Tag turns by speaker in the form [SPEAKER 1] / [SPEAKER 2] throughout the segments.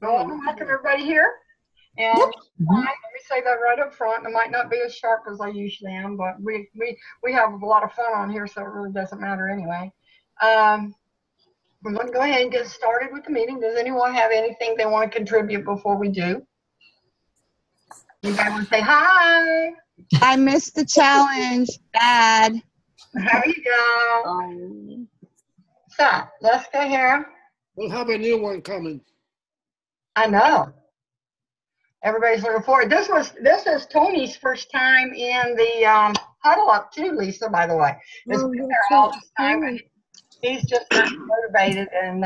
[SPEAKER 1] Welcome everybody here. And
[SPEAKER 2] Yep.
[SPEAKER 1] let me say that right up front. I might not be as sharp as I usually am, but we have a lot of fun on here, so it really doesn't matter anyway. We're going to go ahead and get started with the meeting. Does anyone have anything they want to contribute before we do? Anybody want to say hi?
[SPEAKER 2] I missed the challenge. Bad.
[SPEAKER 1] There you go. So let's go here.
[SPEAKER 3] We'll have a new one coming.
[SPEAKER 1] I know. Everybody's looking forward. This is Tony's first time in the huddle up too, Lisa, by the way. It's been there all this time, but he's just not motivated. And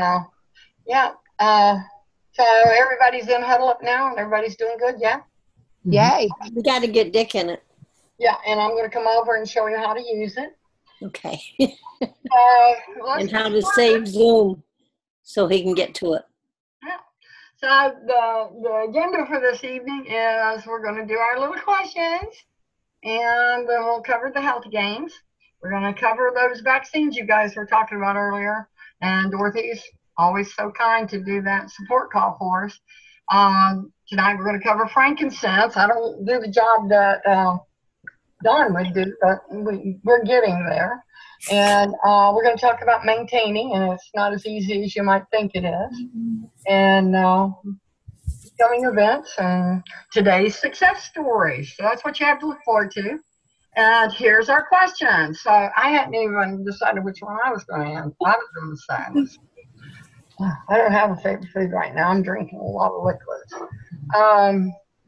[SPEAKER 1] yeah. So everybody's in huddle up now and everybody's doing good, yeah?
[SPEAKER 2] Yay.
[SPEAKER 4] We got to get Dick in it.
[SPEAKER 1] Yeah, and I'm going to come over and show you how to use it.
[SPEAKER 4] Okay.
[SPEAKER 1] And
[SPEAKER 4] how to save Zoom so he can get to it.
[SPEAKER 1] Yeah. So the agenda for this evening is we're going to do our little questions, and then we'll cover the health games. We're going to cover those vaccines you guys were talking about earlier, and Dorothy's always so kind to do that support call for us. Tonight we're going to cover frankincense. I don't do the job that Dawn would do, but we're getting there. And we're going to talk about maintaining, and it's not as easy as you might think it is. And coming events and today's success stories. So that's what you have to look forward to. And here's our question. So I hadn't even decided which one I was going to answer. I was going to decide. I don't have a favorite food right now. I'm drinking a lot of liquids.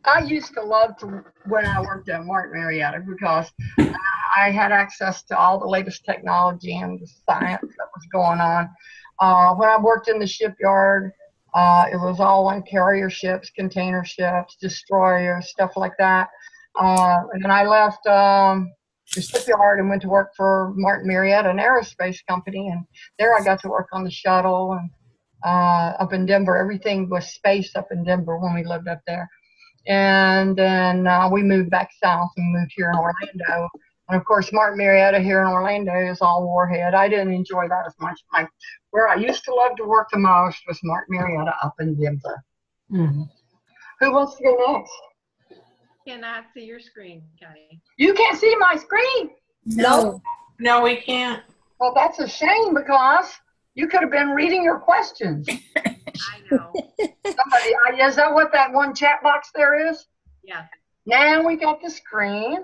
[SPEAKER 1] I used to love to, when I worked at Martin Marietta, because I had access to all the latest technology and the science that was going on. When I worked in the shipyard, it was all on carrier ships, container ships, destroyers, stuff like that. And then I left the shipyard and went to work for Martin Marietta, an aerospace company. And there I got to work on the shuttle and up in Denver. Everything was space up in Denver when we lived up there. And then we moved back south and moved here in Orlando. And of course, Martin Marietta here in Orlando is all warhead. I didn't enjoy that as much. Where I used to love to work the most was Martin Marietta up in Denver. Mm-hmm. Who wants to go next?
[SPEAKER 5] Cannot see your screen, Connie.
[SPEAKER 1] You can't see my screen?
[SPEAKER 4] No.
[SPEAKER 5] No, we can't.
[SPEAKER 1] Well, that's a shame because you could have been reading your questions.
[SPEAKER 5] I know.
[SPEAKER 1] Is that what that one chat box there is?
[SPEAKER 5] Yeah.
[SPEAKER 1] Now we got the screen.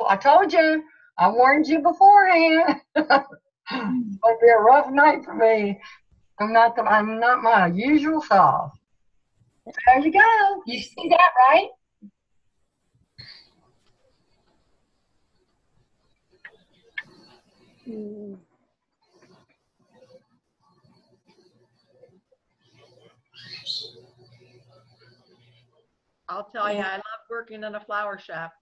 [SPEAKER 1] I told you. I warned you beforehand. It's going to be a rough night for me. I'm not my usual self. There you go. You see that, right?
[SPEAKER 5] I'll tell you, I love working in a flower shop.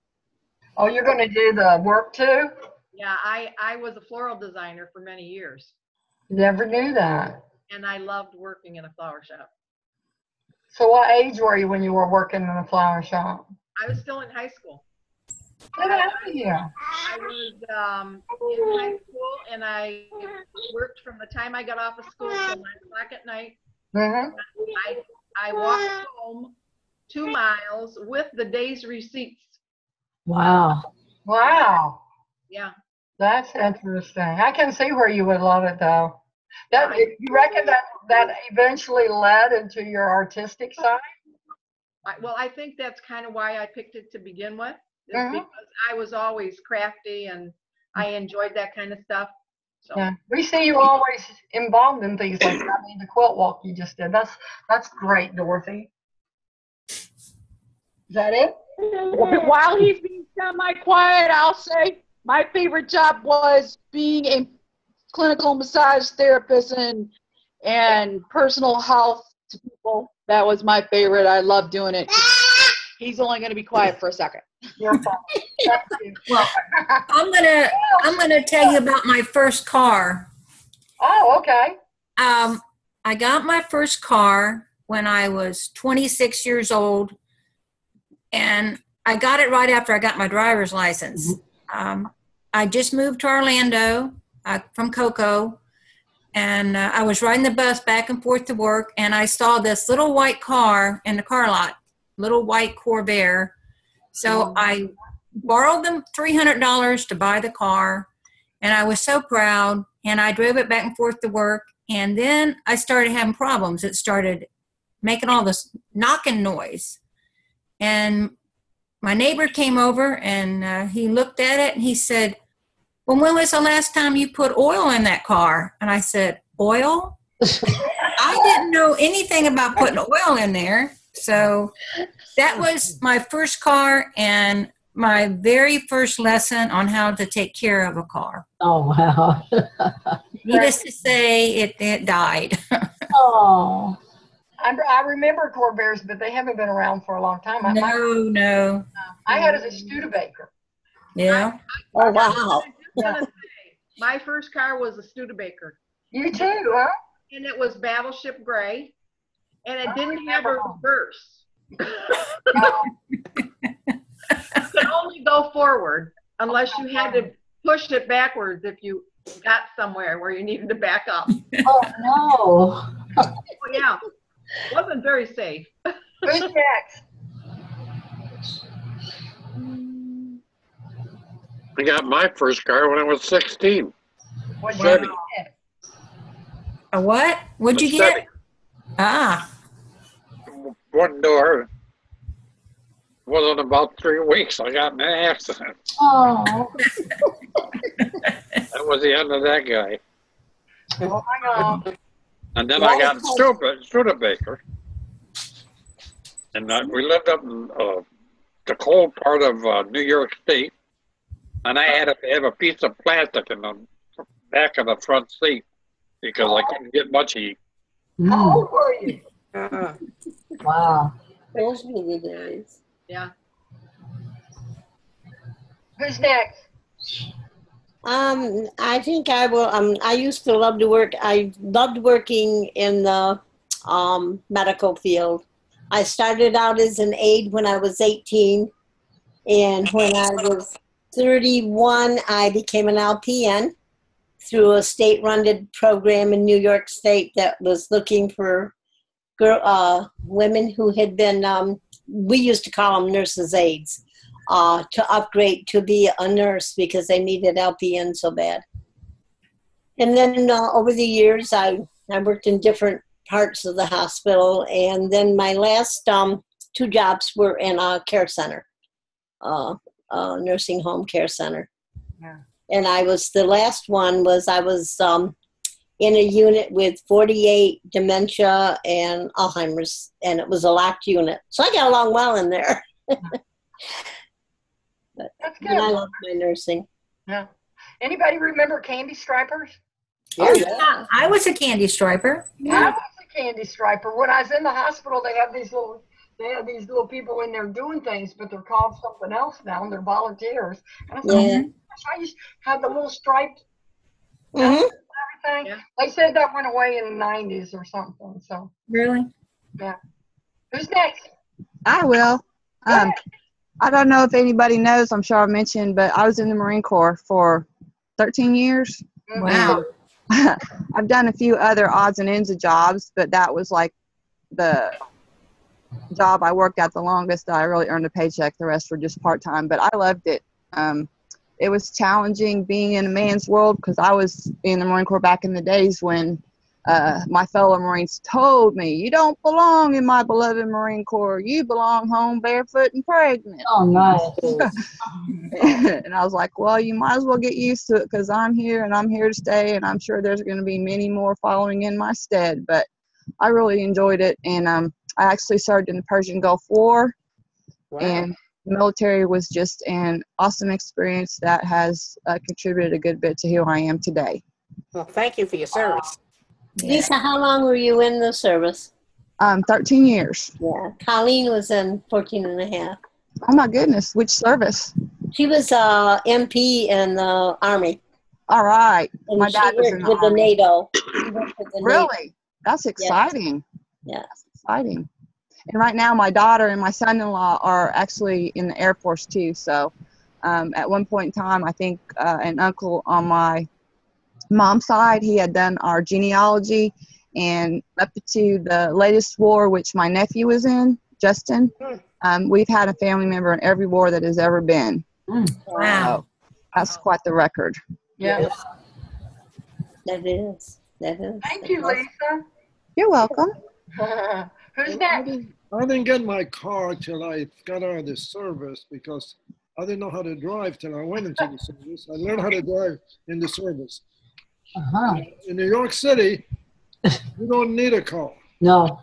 [SPEAKER 1] Oh, you're going to do the work too?
[SPEAKER 5] Yeah, I was a floral designer for many years.
[SPEAKER 1] Never knew that.
[SPEAKER 5] And I loved working in a flower shop.
[SPEAKER 1] So what age were you when you were working in a flower shop?
[SPEAKER 5] I was still in high school.
[SPEAKER 1] Get out of here.
[SPEAKER 5] I was in high school, and I worked from the time I got off of school till 9 o'clock at night.
[SPEAKER 1] Mm-hmm.
[SPEAKER 5] I walked home 2 miles with the day's receipts.
[SPEAKER 2] Wow.
[SPEAKER 1] Wow.
[SPEAKER 5] Yeah.
[SPEAKER 1] That's interesting. I can see where you would love it, though. You reckon that eventually led into your artistic side?
[SPEAKER 5] Well, I think that's kind of why I picked it to begin with, is because I was always crafty and I enjoyed that kind of stuff. So.
[SPEAKER 1] Yeah, we see you always involved in things like that. I mean, the quilt walk you just did. That's great, Dorothy. Is that it?
[SPEAKER 6] While he's being semi-quiet, I'll say my favorite job was being a clinical massage therapist and personal health to people. That was my favorite. I love doing it. He's only going to be quiet for a second.
[SPEAKER 1] You're fine.
[SPEAKER 4] Well, I'm gonna tell you about my first car.
[SPEAKER 1] Oh, okay.
[SPEAKER 4] I got my first car when I was 26 years old, and I got it right after I got my driver's license. I just moved to Orlando from Cocoa, and I was riding the bus back and forth to work, and I saw this little white car in the car lot, little white Corvair. So I borrowed them $300 to buy the car, and I was so proud, and I drove it back and forth to work, and then I started having problems. It started making all this knocking noise, and my neighbor came over, and he looked at it, and he said, well, when was the last time you put oil in that car? And I said, oil? I didn't know anything about putting oil in there. So that was my first car and my very first lesson on how to take care of a car.
[SPEAKER 7] Oh, wow.
[SPEAKER 4] Needless to say, it died.
[SPEAKER 7] Oh.
[SPEAKER 1] I remember Corvairs, but they haven't been around for a long time.
[SPEAKER 4] No.
[SPEAKER 1] I had it as a Studebaker.
[SPEAKER 4] Yeah.
[SPEAKER 7] Oh, wow.
[SPEAKER 5] Gonna say, my first car was a Studebaker,
[SPEAKER 1] You too, huh?
[SPEAKER 5] and it was Battleship Gray, and it didn't have a reverse. You could only go forward unless you had to push it backwards if you got somewhere where you needed to back up.
[SPEAKER 7] Oh, no.
[SPEAKER 5] Oh, yeah, wasn't very safe.
[SPEAKER 1] Who's next?
[SPEAKER 3] I got my first car when I was 16.
[SPEAKER 1] What'd
[SPEAKER 3] Chevy.
[SPEAKER 1] you get?
[SPEAKER 4] A what? What'd you
[SPEAKER 3] Chevy.
[SPEAKER 4] get? Ah.
[SPEAKER 3] One door. Wasn't about 3 weeks. I got in an accident.
[SPEAKER 7] Oh.
[SPEAKER 3] That was the end of that guy.
[SPEAKER 1] Oh my God.
[SPEAKER 3] And then I got Studebaker. And we lived up in the cold part of New York State. And I had to have a piece of plastic in the back of the front seat because I couldn't get much heat.
[SPEAKER 1] How old were you?
[SPEAKER 7] Wow.
[SPEAKER 8] Those were the days.
[SPEAKER 5] Yeah.
[SPEAKER 1] Who's next?
[SPEAKER 8] I think I will. I used to love to work. I loved working in the medical field. I started out as an aide when I was 18, and when I was 31, I became an LPN through a state-run program in New York State that was looking for women who had been, we used to call them nurses' aides, to upgrade to be a nurse because they needed LPN so bad. And then over the years, I worked in different parts of the hospital, and then my last 2 jobs were in a care center. Nursing home care center.
[SPEAKER 1] Yeah.
[SPEAKER 8] And the last one was I was in a unit with 48 dementia and Alzheimer's, and it was a locked unit. So I got along well in there.
[SPEAKER 1] That's good.
[SPEAKER 8] And I love my nursing.
[SPEAKER 1] Yeah. Anybody remember candy stripers?
[SPEAKER 8] Oh, yeah.
[SPEAKER 4] I was a candy striper.
[SPEAKER 1] I was a candy striper. When I was in the hospital, they have these little people in there doing things, but they're called something else now, and they're volunteers. And I thought,
[SPEAKER 8] Yeah.
[SPEAKER 1] gosh, I used to have the little striped
[SPEAKER 8] Mm-hmm.
[SPEAKER 1] everything.
[SPEAKER 5] Yeah.
[SPEAKER 1] They said that went away in the 90s or something. So,
[SPEAKER 4] Really?
[SPEAKER 1] yeah. Who's next?
[SPEAKER 2] I will. I don't know if anybody knows, I'm sure I've mentioned, but I was in the Marine Corps for 13 years.
[SPEAKER 4] Wow.
[SPEAKER 2] I've done a few other odds and ends of jobs, but that was like the job I worked at the longest that I really earned a paycheck. The rest were just part-time, but I loved it. It was challenging being in a man's world because I was in the Marine Corps back in the days when my fellow Marines told me, you don't belong in my beloved Marine Corps. You belong home barefoot and pregnant.
[SPEAKER 7] Oh, nice.
[SPEAKER 2] And I was like, well, you might as well get used to it because I'm here and I'm here to stay, and I'm sure there's going to be many more following in my stead. But I really enjoyed it, and I actually served in the Persian Gulf War, and the military was just an awesome experience that has contributed a good bit to who I am today.
[SPEAKER 9] Well, thank you for your service.
[SPEAKER 8] Lisa, how long were you in the service?
[SPEAKER 2] 13 years.
[SPEAKER 8] Yeah. Colleen was in 14 and a half.
[SPEAKER 2] Oh my goodness, which service?
[SPEAKER 8] She was MP in the Army.
[SPEAKER 2] All right.
[SPEAKER 8] And
[SPEAKER 2] My
[SPEAKER 8] she
[SPEAKER 2] dad was in
[SPEAKER 8] worked
[SPEAKER 2] the
[SPEAKER 8] with the
[SPEAKER 2] Army.
[SPEAKER 8] NATO. She worked with the NATO.
[SPEAKER 2] Really? That's exciting.
[SPEAKER 8] Yeah.
[SPEAKER 2] That's exciting. And right now my daughter and my son-in-law are actually in the Air Force too. So at one point in time, I think an uncle on my mom's side, he had done our genealogy and up to the latest war, which my nephew was in, Justin. We've had a family member in every war that has ever been.
[SPEAKER 4] Wow.
[SPEAKER 2] So that's quite the record.
[SPEAKER 1] Yeah.
[SPEAKER 8] That is. That is.
[SPEAKER 1] Thank you, Lisa.
[SPEAKER 2] You're welcome.
[SPEAKER 1] Who's next?
[SPEAKER 10] I didn't get my car till I got out of the service because I didn't know how to drive till I went into the service. I learned how to drive in the service. In New York City, you don't need a car.
[SPEAKER 7] No.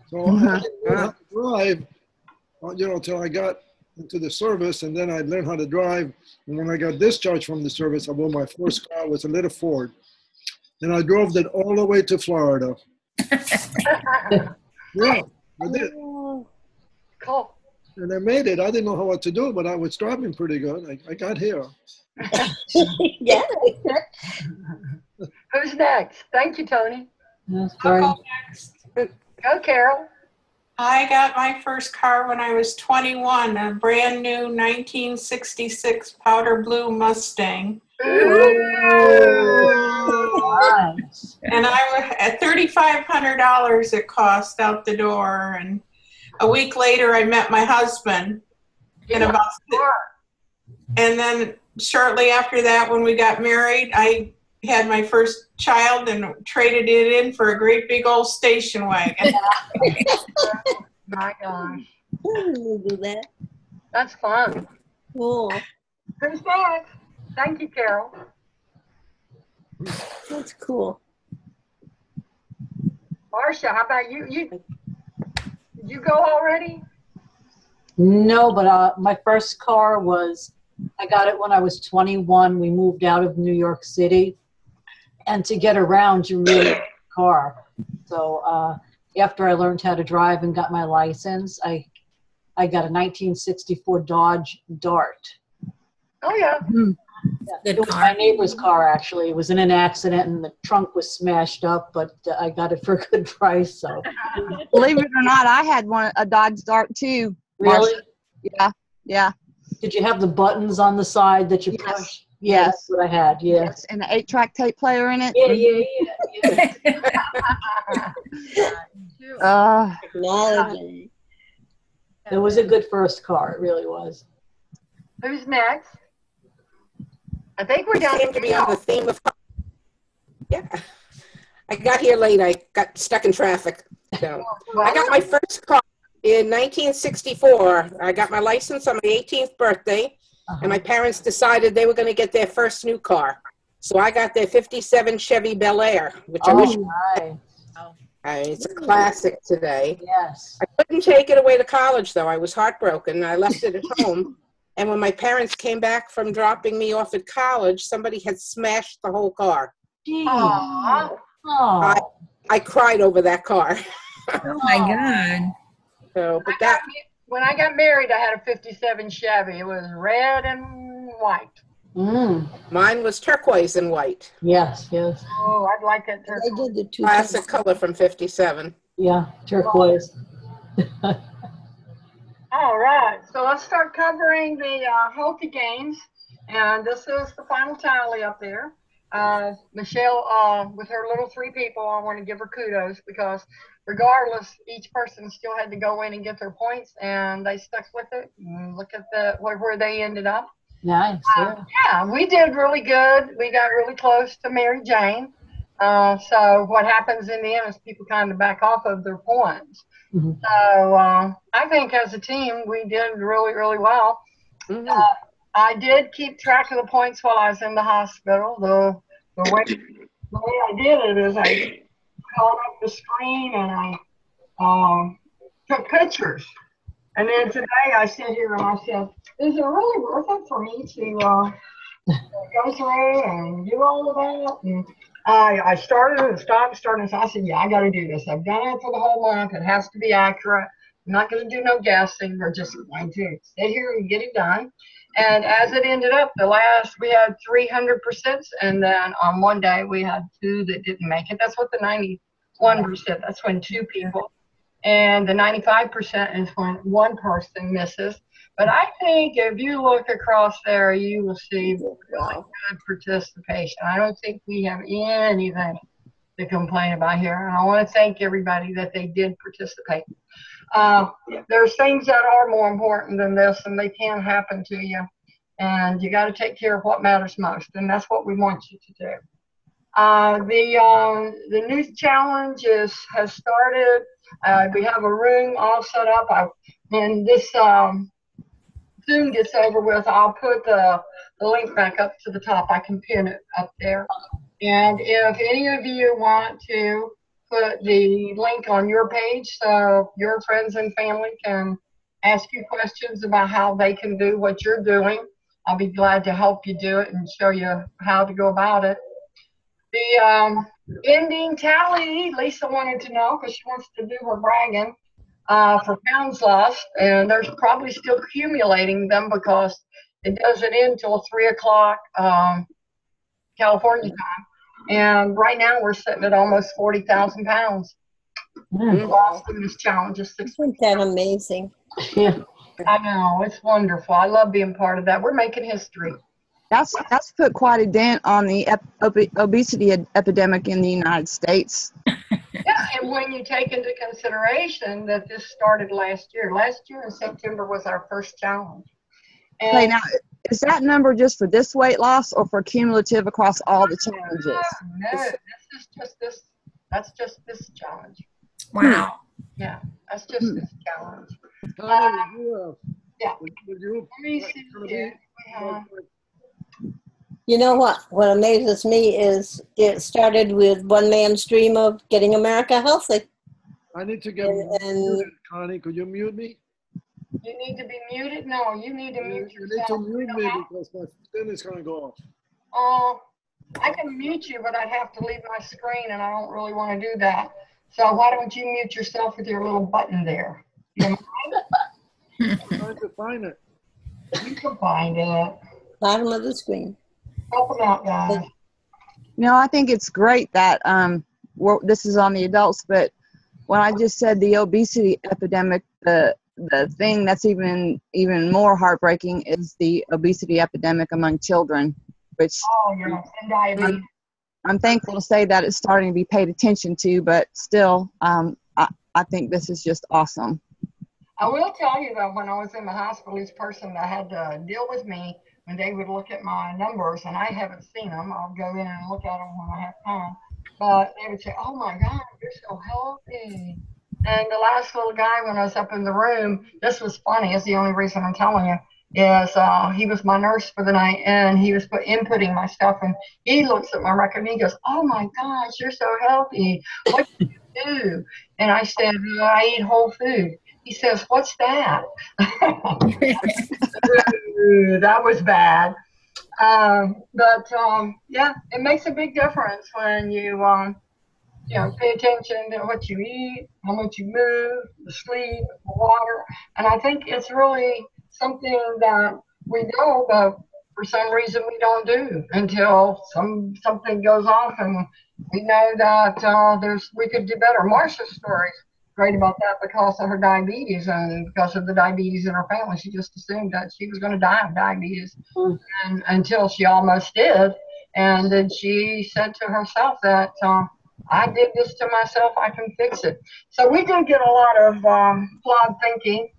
[SPEAKER 10] So I didn't learn how to drive, till I got into the service, and then I learned how to drive. And when I got discharged from the service, I bought my first car. It was a little Ford. And I drove that all the way to Florida. Yeah, I did.
[SPEAKER 1] Cool.
[SPEAKER 10] And I made it. I didn't know what to do, but I was driving pretty good. I got here.
[SPEAKER 8] Yeah.
[SPEAKER 1] Who's next? Thank you, Tony.
[SPEAKER 7] That's
[SPEAKER 11] I'll
[SPEAKER 7] great.
[SPEAKER 11] go next.
[SPEAKER 1] Go, Carol.
[SPEAKER 11] I got my first car when I was 21, a brand new 1966 powder blue Mustang.
[SPEAKER 7] Nice.
[SPEAKER 11] And at $3,500 it cost out the door. And a week later, I met my husband. And then shortly after that, when we got married, I had my first child and traded it in for a great big old station wagon.
[SPEAKER 1] My gosh.
[SPEAKER 8] We'll do that.
[SPEAKER 1] That's fun.
[SPEAKER 8] Cool.
[SPEAKER 1] Who's next? Thank you, Carol.
[SPEAKER 8] That's cool.
[SPEAKER 1] Marcia, how about you? Did you go already?
[SPEAKER 7] No, but my first car was, I got it when I was 21. We moved out of New York City. And to get around, you really need a car. So after I learned how to drive and got my license, I got a 1964 Dodge Dart.
[SPEAKER 1] Oh, yeah.
[SPEAKER 7] It was my neighbor's car, actually. It was in an accident, and the trunk was smashed up, but I got it for a good price. So,
[SPEAKER 2] Believe it or not, I had a Dodge Dart too.
[SPEAKER 7] really,
[SPEAKER 2] Yeah, yeah.
[SPEAKER 7] did you have the buttons on the side that you
[SPEAKER 2] Yes.
[SPEAKER 7] push? Yeah,
[SPEAKER 2] Yes.
[SPEAKER 7] that's what I had. Yeah.
[SPEAKER 2] Yes, and the 8-track tape player in it.
[SPEAKER 8] Technology.
[SPEAKER 7] It was a good first car. It really was.
[SPEAKER 1] Who's next? I think we're
[SPEAKER 9] We
[SPEAKER 1] down
[SPEAKER 9] seem to be on the theme of. Yeah. I got here late. I got stuck in traffic. So I got my first car in 1964. I got my license on my 18th birthday, and my parents decided they were going to get their first new car. So I got their 57 Chevy Bel Air, which I wish.
[SPEAKER 7] Nice.
[SPEAKER 9] It's a classic today.
[SPEAKER 7] Yes.
[SPEAKER 9] I couldn't take it away to college, though. I was heartbroken. I left it at home. And when my parents came back from dropping me off at college, somebody had smashed the whole car.
[SPEAKER 1] Aww.
[SPEAKER 7] Oh.
[SPEAKER 9] I cried over that car.
[SPEAKER 4] Oh my God.
[SPEAKER 9] So, but
[SPEAKER 1] When I got married, I had a 57 Chevy. It was red and white.
[SPEAKER 9] Mine was turquoise and white.
[SPEAKER 7] Yes, yes.
[SPEAKER 1] Oh, I'd like that turquoise.
[SPEAKER 8] I did the two.
[SPEAKER 9] Classic color from 57.
[SPEAKER 7] Yeah, turquoise.
[SPEAKER 1] All right, so let's start covering the healthy games. And this is the final tally up there. Michelle, with her little 3 people, I want to give her kudos because regardless, each person still had to go in and get their points, and they stuck with it. And look at where they ended up.
[SPEAKER 7] Nice.
[SPEAKER 1] Yeah, we did really good. We got really close to Mary Jane. So what happens in the end is people kind of back off of their points.
[SPEAKER 7] Mm-hmm.
[SPEAKER 1] So I think as a team, we did really, really well.
[SPEAKER 9] Mm-hmm.
[SPEAKER 1] I did keep track of the points while I was in the hospital. The way I did it is I called up the screen and I took pictures. And then today I sit here and I said, is it really worth it for me to go through and do all of that? And I started and stopped, and so I said, yeah, I got to do this. I've done it for the whole month. It has to be accurate. I'm not going to do no guessing. We're just going to sit here and get it done. And as it ended up, we had 300%, and then on one day we had 2 that didn't make it. That's what the 91%, that's when 2 people. and the 95% is when one person misses. But I think if you look across there, you will see really good participation. I don't think we have anything to complain about here. And I want to thank everybody that they did participate. There's things that are more important than this, and they can happen to you. And you got to take care of what matters most, and that's what we want you to do. The new challenge has started. We have a room all set up. When this Zoom gets over with, I'll put the link back up to the top. I can pin it up there. And if any of you want to put the link on your page so your friends and family can ask you questions about how they can do what you're doing, I'll be glad to help you do it and show you how to go about it. The ending tally, Lisa wanted to know because she wants to do her bragging for pounds lost, and there's probably still accumulating them because it doesn't end until 3 o'clock California time. And right now we're sitting at almost 40,000 pounds lost in this challenge.
[SPEAKER 8] Isn't that amazing?
[SPEAKER 7] Yeah.
[SPEAKER 1] I know, it's wonderful. I love being part of that. We're making history.
[SPEAKER 2] That's put quite a dent on the obesity epidemic in the United States.
[SPEAKER 1] Yeah, and when you take into consideration that this started last year. Last year in September was our first challenge. And
[SPEAKER 2] Okay, now, is that number just for this weight loss or for cumulative across all the challenges?
[SPEAKER 1] No, this is just this. That's just this challenge.
[SPEAKER 4] Wow.
[SPEAKER 1] Yeah, that's just this challenge. Yeah. Let me see here.
[SPEAKER 8] You know what? What amazes me is it started with one man's dream of getting America healthy.
[SPEAKER 10] I need to get muted, Connie. Could you mute me?
[SPEAKER 1] You need to be muted? No, you need to mute yourself.
[SPEAKER 10] You need to mute me because my thing is going to go off.
[SPEAKER 1] Oh, I can mute you, but I'd have to leave my screen, and I don't really want to do that. So why don't you mute yourself with your little button there? You mind?
[SPEAKER 10] I'm trying to find it.
[SPEAKER 1] You can find it.
[SPEAKER 8] Bottom of the screen.
[SPEAKER 1] Help them out, guys.
[SPEAKER 2] No, I think it's great that this is on the adults, but when I just said the obesity epidemic, the thing that's even more heartbreaking is the obesity epidemic among children, which
[SPEAKER 1] and diabetes.
[SPEAKER 2] I'm thankful to say that it's starting to be paid attention to, but still, I think this is just awesome.
[SPEAKER 1] I will tell you that when I was in the hospital, each person that had to deal with me, when they would look at my numbers, and I haven't seen them, I'll go in and look at them when I have time, but they would say, oh my God, you're so healthy. And the last little guy, when I was up in the room, this was funny, it's the only reason I'm telling you, is he was my nurse for the night, and he was inputting my stuff, and he looks at my record, and he goes, oh my gosh, you're so healthy. What do you do? And I said, I eat whole food. He says, what's that? That was bad. Yeah, it makes a big difference when you pay attention to what you eat, how much you move, the sleep, the water. And I think it's really something that we know, but for some reason we don't do until something goes off, and we know that we could do better. Marsha's story is great about that because of her diabetes, and because of the diabetes in her family, she just assumed that she was going to die of diabetes, and until she almost did. And then she said to herself that I did this to myself, I can fix it. So we do get a lot of flawed thinking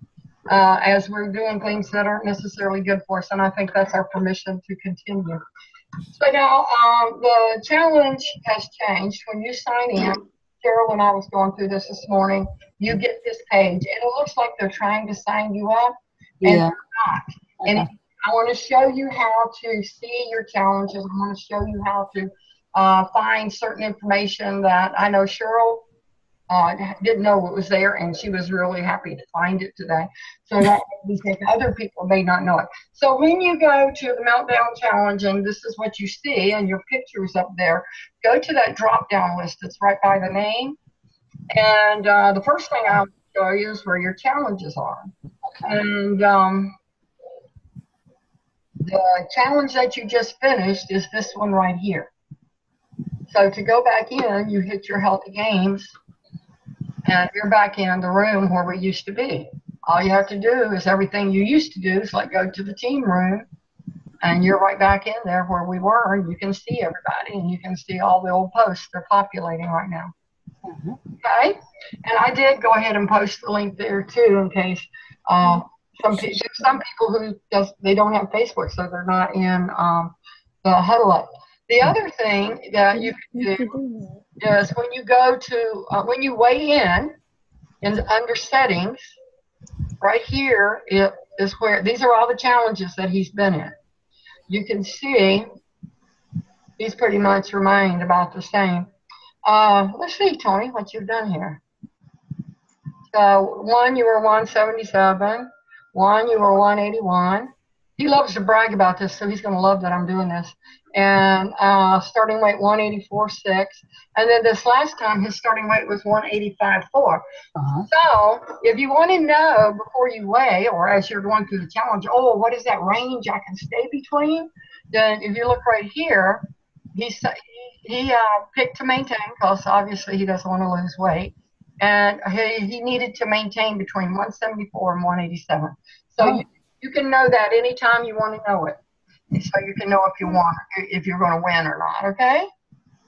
[SPEAKER 1] as we're doing things that aren't necessarily good for us, and I think that's our permission to continue. So now the challenge has changed. When you sign in, Carol and I was going through this morning, you get this page, and it looks like they're trying to sign you up, and they're not. And I want to show you how to see your challenges. I want to show you how to find certain information that I know Cheryl didn't know what was there, and she was really happy to find it today. So that we think other people may not know it. So when you go to the Meltdown Challenge, and this is what you see, and your picture's up there, go to that drop-down list that's right by the name. And the first thing I'll show you is where your challenges are. And the challenge that you just finished is this one right here. So to go back in, you hit your Healthy Games, and you're back in the room where we used to be. All you have to do is everything you used to do is like go to the team room, and you're right back in there where we were, and you can see everybody, and you can see all the old posts. They're populating right now. Okay, and I did go ahead and post the link there too, in case some people who they don't have Facebook, so they're not in the Huddle Up. The other thing that you can do is when you go to when you weigh in under settings, right here is where these are all the challenges that he's been in. You can see he's pretty much remained about the same. Let's see, Tony, what you've done here. So 1, you were 177. 1, you were 181. He loves to brag about this, so he's going to love that I'm doing this. And starting weight 184.6. And then this last time, his starting weight was 185.4. So if you want to know before you weigh, or as you're going through the challenge, oh, what is that range I can stay between? Then if you look right here, he picked to maintain, because obviously he doesn't want to lose weight. And he needed to maintain between 174 and 187. So you can know that anytime you want to know it. So you can know if you're going to win or not, okay?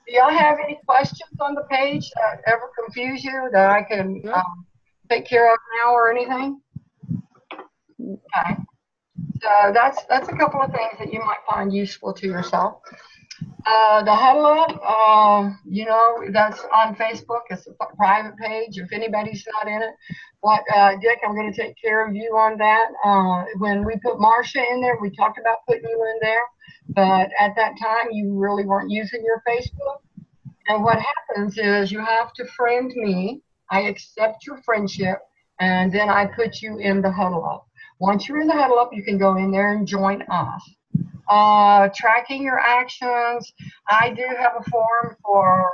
[SPEAKER 1] Do y'all have any questions on the page that ever confuse you that I can take care of now or anything? Okay. So that's a couple of things that you might find useful to yourself. The Huddle Up, you know, that's on Facebook. It's a private page. If anybody's not in it, Dick, I'm going to take care of you on that. When we put Marcia in there, we talked about putting you in there, but at that time, you really weren't using your Facebook. And what happens is you have to friend me. I accept your friendship, and then I put you in the Huddle Up. Once you're in the Huddle Up, you can go in there and join us. Tracking your actions. I do have a form for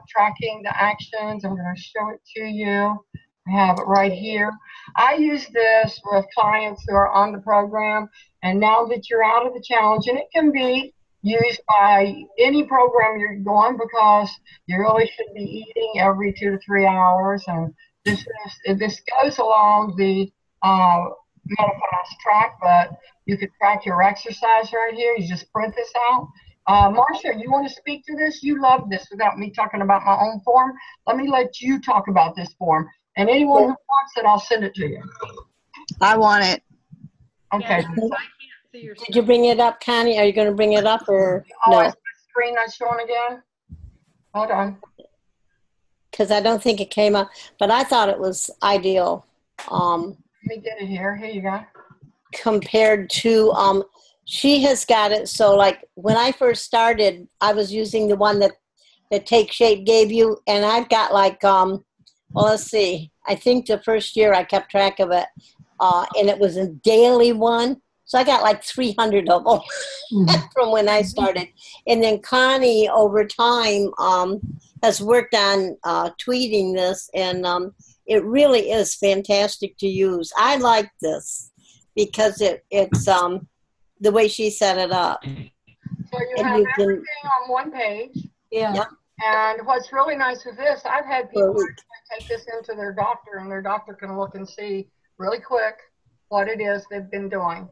[SPEAKER 1] tracking the actions. I'm going to show it to you. I have it right here. I use this with clients who are on the program, and now that you're out of the challenge, and it can be used by any program you're going, because you really should be eating every 2 to 3 hours, and this goes along the MetaFast track, but you could track your exercise right here. You just print this out. Marcia, you want to speak to this? You love this without me talking about my own form. Let me let you talk about this form. And anyone who wants it, I'll send it to you.
[SPEAKER 2] I want it.
[SPEAKER 1] Okay.
[SPEAKER 5] Yeah, I can't see your
[SPEAKER 8] Did you bring it up, Connie? Are you going to bring it up or
[SPEAKER 1] no?
[SPEAKER 8] no?
[SPEAKER 1] Is my screen not showing again? Hold on.
[SPEAKER 8] Because I don't think it came up, but I thought it was ideal.
[SPEAKER 1] Let me get it here. Here you go.
[SPEAKER 8] Compared to, she has got it. So like when I first started, I was using the one that Take Shape gave you. And I've got like, well, let's see. I think the first year I kept track of it. And it was a daily one. So I got like 300 of them from when I started. And then Connie over time has worked on tweeting this. And it really is fantastic to use. I like this because it's the way she set it up.
[SPEAKER 1] So you have everything on one page.
[SPEAKER 8] Yeah. Yep.
[SPEAKER 1] And what's really nice with this, I've had people actually take this into their doctor, and their doctor can look and see really quick what it is they've been doing.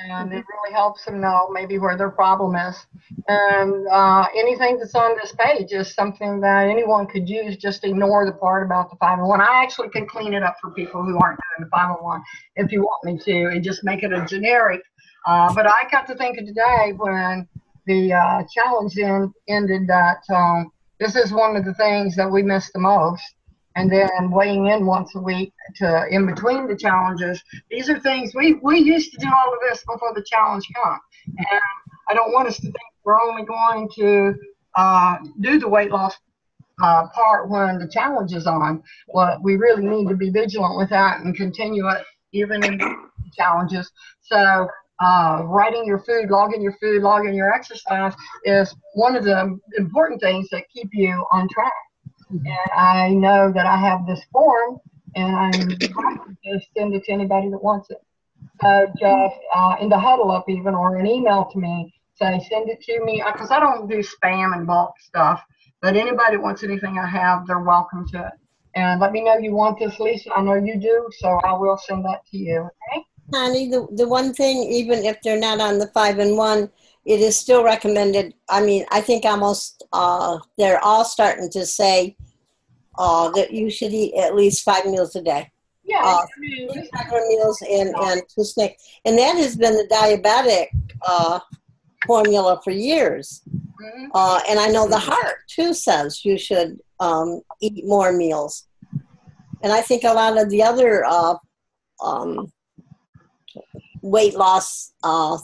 [SPEAKER 1] And it really helps them know maybe where their problem is. And anything that's on this page is something that anyone could use. Just ignore the part about the 501. I actually can clean it up for people who aren't doing the 501 if you want me to, and just make it a generic. But I got to thinking today when the challenge ended that this is one of the things that we miss the most. And then weighing in once a week to in between the challenges. These are things we used to do all of this before the challenge comes. And I don't want us to think we're only going to do the weight loss part when the challenge is on. Well, we really need to be vigilant with that and continue it even in the challenges. So writing your food, logging your exercise is one of the important things that keep you on track. And I know that I have this form, and I'm happy to send it to anybody that wants it. So just in the Huddle Up even, or an email to me, say send it to me, because I don't do spam and bulk stuff, but anybody that wants anything I have, they're welcome to it. And let me know you want this, Lisa. I know you do, so I will send that to you. Okay?
[SPEAKER 8] Connie, the one thing, even if they're not on the 5-in-1, it is still recommended. I mean, I think almost they're all starting to say that you should eat at least 5 meals a day.
[SPEAKER 1] Yeah, I mean,
[SPEAKER 8] 3 regular meals and 2 snacks. And that has been the diabetic formula for years. And I know the heart, too, says you should eat more meals. And I think a lot of the other weight loss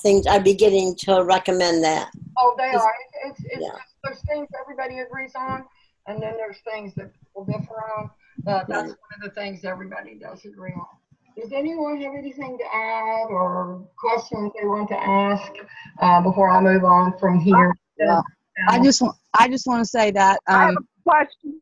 [SPEAKER 8] things are beginning to recommend that.
[SPEAKER 1] Oh, they are. It's just, there's things everybody agrees on, and then there's things that people differ on. But that's one of the things everybody does agree on. Does anyone have anything to add or questions they want to ask before I move on from here?
[SPEAKER 2] I just want to say that
[SPEAKER 6] I have a question.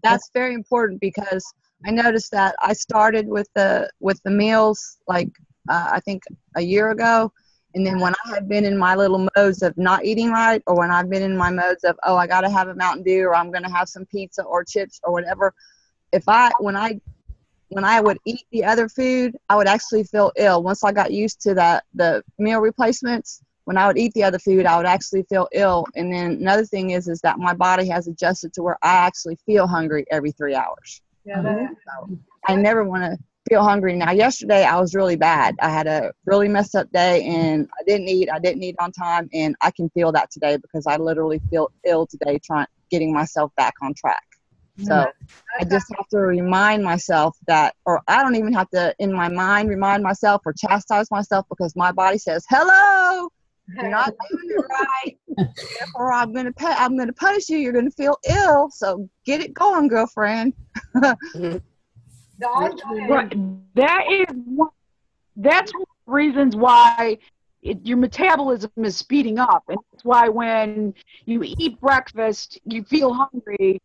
[SPEAKER 2] that's very important because I noticed that I started with the meals like I think a year ago, and then when I had been in my little modes of not eating right, or when I've been in my modes of I got to have a Mountain Dew or I'm going to have some pizza or chips or whatever, when I would eat the other food, I would actually feel ill. Once I got used to the meal replacements, when I would eat the other food, I would actually feel ill. And then another thing is that my body has adjusted to where I actually feel hungry every 3 hours.
[SPEAKER 1] Yeah,
[SPEAKER 2] So I never want to feel hungry. Now, yesterday I was really bad. I had a really messed up day, and I didn't eat on time, and I can feel that today because I literally feel ill today getting myself back on track. So I just have to remind myself that, or I don't even have to in my mind remind myself or chastise myself, because my body says, hello, you're not doing it right. Therefore, I'm gonna punish you. You're gonna feel ill. So get it going, girlfriend.
[SPEAKER 6] Right. That's one of the reasons why your metabolism is speeding up, and that's why when you eat breakfast, you feel hungry.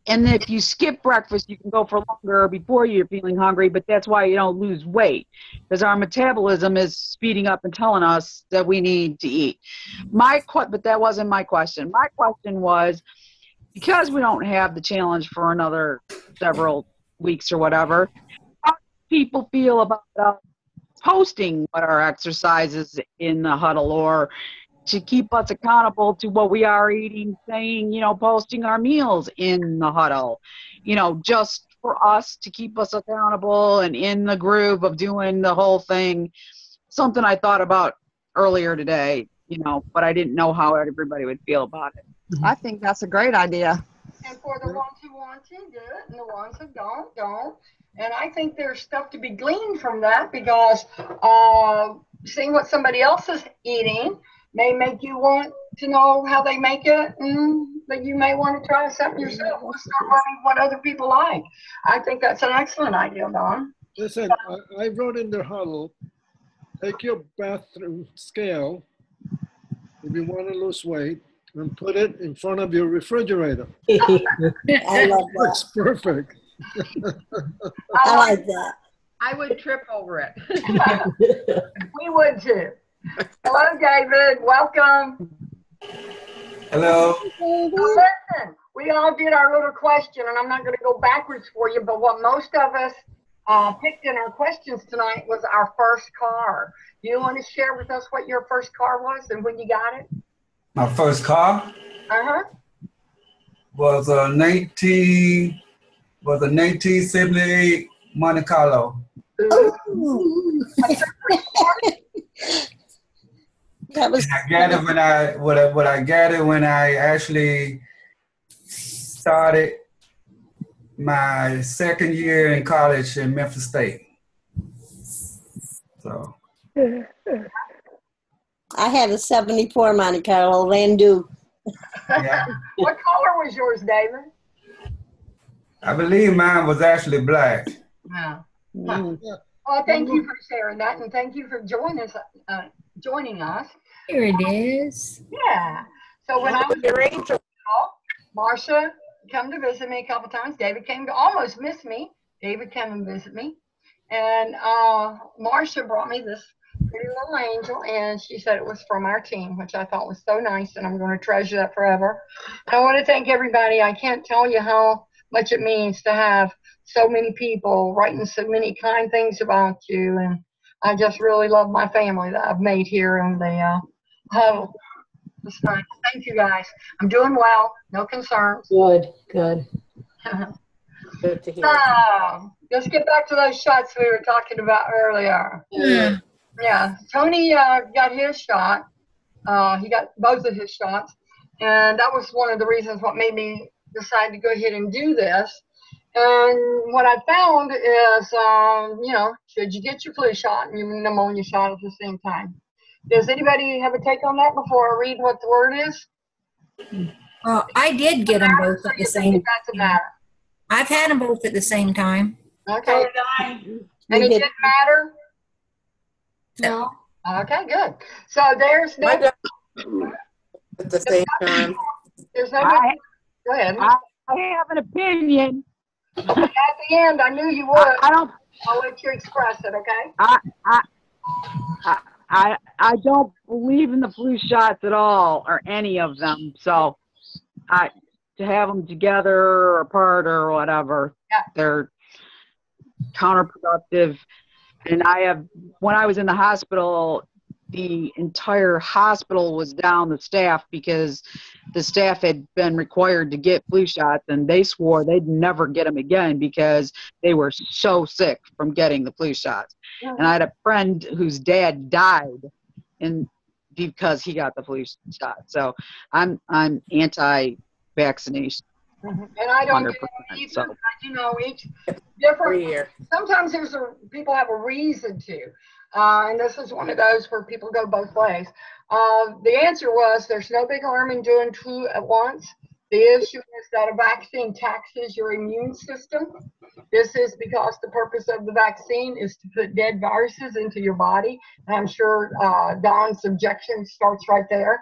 [SPEAKER 6] And if you skip breakfast, you can go for longer before you're feeling hungry, but that's why you don't lose weight, because our metabolism is speeding up and telling us that we need to eat. But that wasn't my question. My question was, because we don't have the challenge for another several weeks or whatever, how do people feel about posting what our exercises in the huddle, or to keep us accountable to what we are eating, saying, posting our meals in the huddle, just for us to keep us accountable and in the groove of doing the whole thing. Something I thought about earlier today, but I didn't know how everybody would feel about it.
[SPEAKER 2] I think that's a great idea.
[SPEAKER 1] And for the ones who want to, do it, and the ones who don't. And I think there's stuff to be gleaned from that, because seeing what somebody else is eating may make you want to know how they make it, but you may want to try something yourself or start learning what other people like. I think that's an excellent idea, Don.
[SPEAKER 10] Listen, I wrote in the huddle, take your bathroom scale if you want to lose weight and put it in front of your refrigerator.
[SPEAKER 8] I love that.
[SPEAKER 10] That's perfect.
[SPEAKER 8] I like that.
[SPEAKER 5] I would trip over it.
[SPEAKER 1] We would too. Hello, David. Welcome.
[SPEAKER 12] Hello.
[SPEAKER 1] Listen, we all did our little question, and I'm not going to go backwards for you, but what most of us picked in our questions tonight was our first car. Do you want to share with us what your first car was and when you got it?
[SPEAKER 12] My first car was a 1978 Monte Carlo.
[SPEAKER 8] That was.
[SPEAKER 12] I got it when I got it when I actually started my second year in college in Memphis State. So.
[SPEAKER 8] I had a 74 Monte Carlo Landau.
[SPEAKER 12] Yeah.
[SPEAKER 1] What color was yours, David?
[SPEAKER 12] I believe mine was actually black.
[SPEAKER 1] Wow. Well, thank you for sharing that, and thank you for joining us.
[SPEAKER 4] Here it is.
[SPEAKER 1] Yeah. So when I was your age, Marcia came to visit me a couple times. David came to almost miss me. David came and visit me, and Marcia brought me this pretty little angel, and she said it was from our team, which I thought was so nice, and I'm going to treasure that forever. And I want to thank everybody. I can't tell you how much it means to have so many people writing so many kind things about you. And I just really love my family that I've made here in the Huddle. It's nice. Thank you, guys. I'm doing well. No concerns.
[SPEAKER 7] Good, good.
[SPEAKER 9] Good to hear.
[SPEAKER 1] So, let's get back to those shots we were talking about earlier.
[SPEAKER 4] Yeah.
[SPEAKER 1] Yeah, Tony got his shot. He got both of his shots. And that was one of the reasons what made me decide to go ahead and do this. And what I found is, you know, should you get your flu shot and your pneumonia shot at the same time? Does anybody have a take on that before I read what the word is?
[SPEAKER 4] Well, I did get them both at the same
[SPEAKER 1] time. Doesn't matter.
[SPEAKER 4] I've had them both at the same time.
[SPEAKER 1] Okay. And it didn't matter? No. Okay, good. So there's no.
[SPEAKER 9] At the same time.
[SPEAKER 1] There's no. Go ahead.
[SPEAKER 6] I have an opinion.
[SPEAKER 1] At the end, I knew you would. I'll let you express it, okay?
[SPEAKER 6] I don't believe in the flu shots at all, or any of them. So, to have them together or apart or whatever, they're counterproductive. And when I was in the hospital, the entire hospital was down the staff because the staff had been required to get flu shots, and they swore they'd never get them again because they were so sick from getting the flu shots. And I had a friend whose dad died because he got the flu shot. So I'm anti-vaccination.
[SPEAKER 1] And I don't get it either. So. You know, each different. Sometimes people have a reason to. And this is one of those where people go both ways. The answer was there's no big harm in doing two at once. The issue is that a vaccine taxes your immune system. This is because the purpose of the vaccine is to put dead viruses into your body. And I'm sure Don's objection starts right there.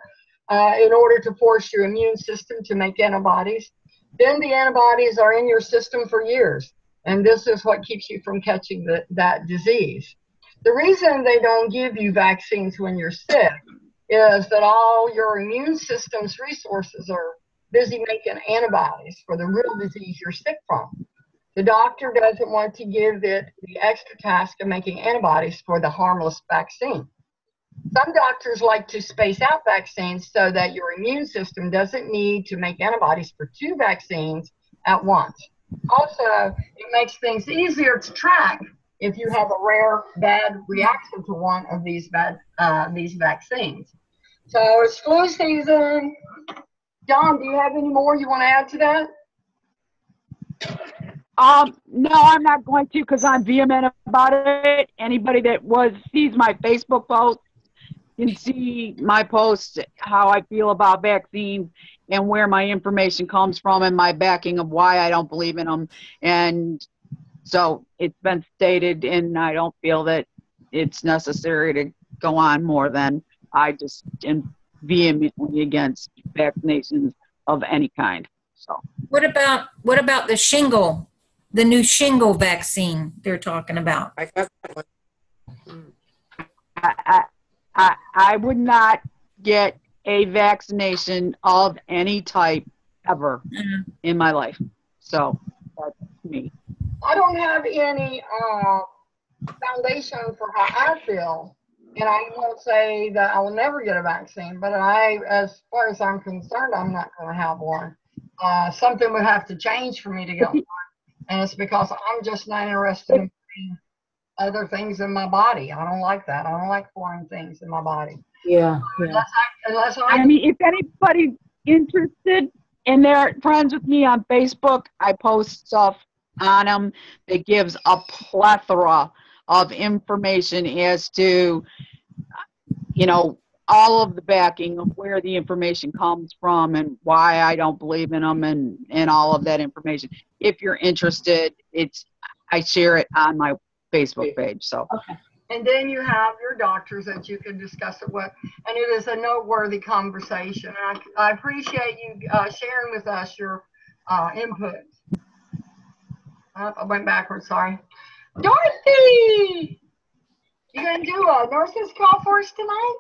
[SPEAKER 1] In order to force your immune system to make antibodies. Then the antibodies are in your system for years. And this is what keeps you from catching that disease. The reason they don't give you vaccines when you're sick is that all your immune system's resources are busy making antibodies for the real disease you're sick from. The doctor doesn't want to give it the extra task of making antibodies for the harmless vaccine. Some doctors like to space out vaccines so that your immune system doesn't need to make antibodies for two vaccines at once. Also, it makes things easier to track if you have a rare bad reaction to one of these vaccines. So it's flu season. John, do you have any more you want to add to that?
[SPEAKER 6] No, I'm not going to because I'm vehement about it. Anybody that sees my Facebook post can see my posts, how I feel about vaccines and where my information comes from and my backing of why I don't believe in them. And so it's been stated, and I don't feel that it's necessary to go on more than I just am vehemently against vaccinations of any kind. So
[SPEAKER 4] what about the shingle, the new shingle vaccine they're talking about?
[SPEAKER 9] I got that one.
[SPEAKER 6] I would not get a vaccination of any type ever in my life. So that's me.
[SPEAKER 1] I don't have any foundation for how I feel, and I won't say that I will never get a vaccine, but as far as I'm concerned, I'm not going to have one. Something would have to change for me to get one, and it's because I'm just not interested in putting other things in my body. I don't like that. I don't like foreign things in my body.
[SPEAKER 7] Yeah.
[SPEAKER 6] I mean, if anybody's interested and they're friends with me on Facebook, I post stuff on them that gives a plethora of information as to, you know, all of the backing of where the information comes from and why I don't believe in them and all of that information. If you're interested, I share it on my Facebook page. So.
[SPEAKER 7] Okay.
[SPEAKER 1] And then you have your doctors that you can discuss it with, and it is a noteworthy conversation. I appreciate you sharing with us your input. I went backwards, sorry. Dorothy! You gonna do a nurse's call for us tonight?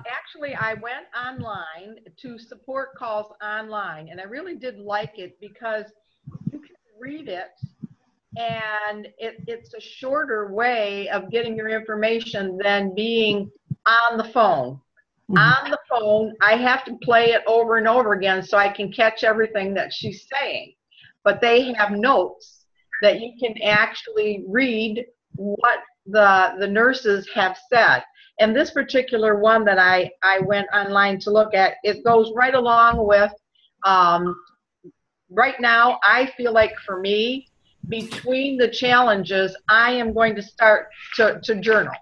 [SPEAKER 5] Actually, I went online to support calls online, and I really did like it because read it, and it's a shorter way of getting your information than being on the phone. On the phone, I have to play it over and over again so I can catch everything that she's saying. But they have notes that you can actually read what the nurses have said. And this particular one that I went online to look at, it goes right along with, right now, I feel like for me, between the challenges, I am going to start to journal.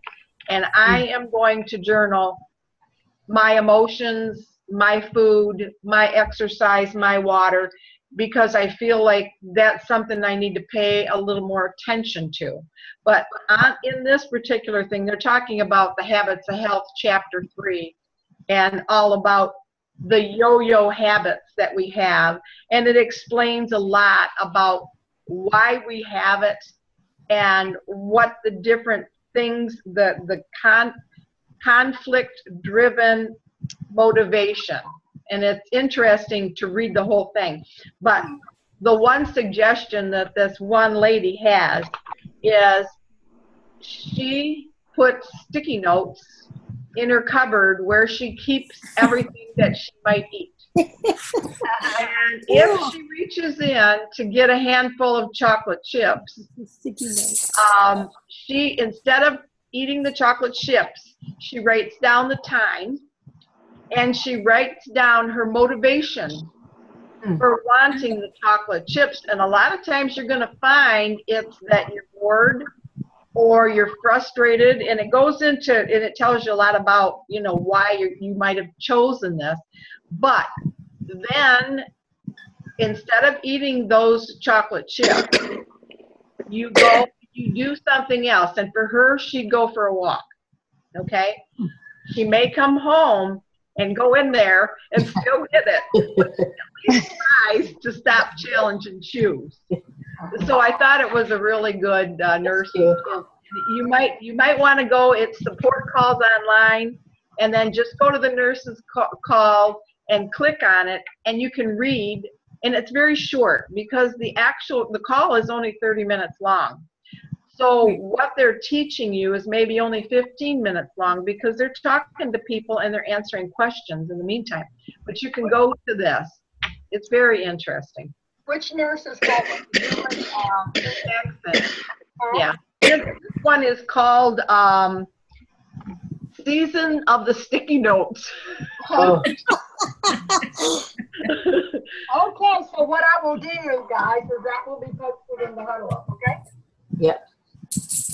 [SPEAKER 5] And I am going to journal my emotions, my food, my exercise, my water, because I feel like that's something I need to pay a little more attention to. But in this particular thing, they're talking about the Habits of Health, Chapter 3, and all about the yo-yo habits that we have. And it explains a lot about why we have it and what the different things, the conflict-driven motivation. And it's interesting to read the whole thing. But the one suggestion that this one lady has is she puts sticky notes in her cupboard where she keeps everything that she might eat. And if she reaches in to get a handful of chocolate chips, she, instead of eating the chocolate chips, she writes down the time, and she writes down her motivation for wanting the chocolate chips. And a lot of times you're going to find it's that you're bored or you're frustrated, and it goes into, and it tells you a lot about, you know, why you might have chosen this. But then instead of eating those chocolate chips, you do something else. And for her, she'd go for a walk. Okay? She may come home and go in there and still get it. But at least tries to stop, challenge, and choose. So I thought it was a really good nursing. You might want to go. It's support calls online, and then just go to the nurse's call and click on it, and you can read. And it's very short because the call is only 30 minutes long. So what they're teaching you is maybe only 15 minutes long because they're talking to people and they're answering questions in the meantime. But you can go to this. It's very interesting.
[SPEAKER 1] Which nurse is called?
[SPEAKER 5] Yeah. This one is called Season of the Sticky Notes.
[SPEAKER 1] Oh. Okay, so what I will do, guys, is that will be posted in the Huddle, okay?
[SPEAKER 7] Yep.